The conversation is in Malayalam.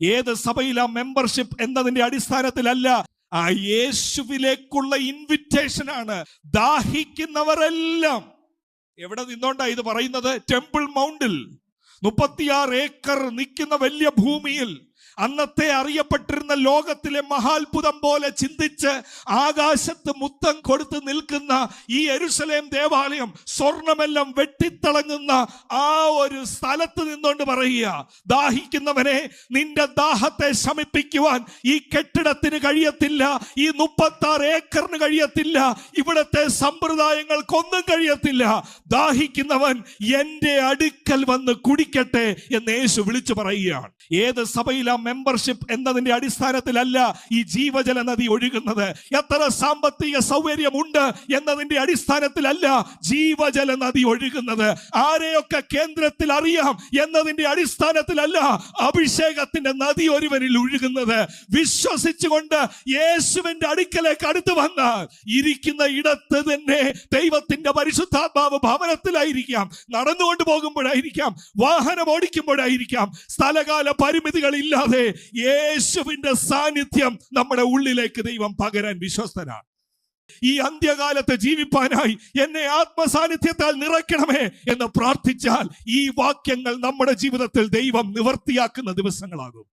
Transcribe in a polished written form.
ഏത് സഭയിലാ മെമ്പർഷിപ്പ് എന്നതിന്റെ അടിസ്ഥാനത്തിലല്ല, ആ യേശുവിലേക്കുള്ള ഇൻവിറ്റേഷൻ ആണ്. ദാഹിക്കുന്നവരെല്ലാം എവിടെ നിന്നോണ്ടാ ഇത് പറയുന്നത്? ടെമ്പിൾ മൗണ്ടിൽ 36 ഏക്കർ നിൽക്കുന്ന വലിയ ഭൂമിയിൽ അന്നത്തെ അറിയപ്പെട്ടിരുന്ന ലോകത്തിലെ മഹാത്ഭുതം പോലെ ചിന്തിച്ച് ആകാശത്ത് മുത്തം കൊടുത്ത് നിൽക്കുന്ന ഈ യെരുശലേം ദേവാലയം സ്വർണമെല്ലാം വെട്ടിത്തിളങ്ങുന്ന ആ ഒരു സ്ഥലത്ത് നിന്നുകൊണ്ട് പറയുക, ദാഹിക്കുന്നവനെ, നിന്റെ ദാഹത്തെ ശമിപ്പിക്കുവാൻ ഈ കെട്ടിടത്തിന് കഴിയത്തില്ല, ഈ 36 ഏക്കറിന് കഴിയത്തില്ല, ഇവിടത്തെ സമ്പ്രദായങ്ങൾക്കൊന്നും കഴിയത്തില്ല. ദാഹിക്കുന്നവൻ എന്റെ അടുക്കൽ വന്ന് കുടിക്കട്ടെ എന്ന് യേശു വിളിച്ചു പറയുകയാണ്. ഏത് സഭയിലാ മെമ്പർഷിപ്പ് എന്നതിന്റെ അടിസ്ഥാനത്തിലല്ല ഈ ജീവജല നദി ഒഴുകുന്നത്. എത്ര സാമ്പത്തിക സൗകര്യമുണ്ട് എന്നതിന്റെ അടിസ്ഥാനത്തിലല്ല ജീവജല നദി ഒഴുകുന്നത്. ആരെയൊക്കെ കേന്ദ്രത്തിൽ അറിയാം എന്നതിന്റെ അടിസ്ഥാനത്തിലല്ല അഭിഷേകത്തിന്റെ നദി ഒരുവനിൽ ഒഴുകുന്നത്. വിശ്വസിച്ചുകൊണ്ട് യേശുവിന്റെ അടുക്കലേക്ക് അടുത്ത് വന്നാൽ ഇരിക്കുന്ന ഇടത്ത് തന്നെ ദൈവത്തിന്റെ പരിശുദ്ധാത്മാവ് ഭവനത്തിലായിരിക്കാം, നടന്നുകൊണ്ട് പോകുമ്പോഴായിരിക്കാം, വാഹനം ഓടിക്കുമ്പോഴായിരിക്കാം, സ്ഥലകാല പരിമിതികളില്ലാതെ യേശുവിന്റെ സാന്നിധ്യം നമ്മുടെ ഉള്ളിലേക്ക് ദൈവം പകരാൻ വിശ്വസ്തനാണ്. ഈ അന്ത്യകാലത്ത് ജീവിപ്പാനായി എന്നെ ആത്മസാന്നിധ്യത്താൽ നിറയ്ക്കണമേ എന്ന് പ്രാർത്ഥിച്ചാൽ ഈ വാക്യങ്ങൾ നമ്മുടെ ജീവിതത്തിൽ ദൈവം നിവർത്തിയാക്കുന്ന ദിവസങ്ങളാകും.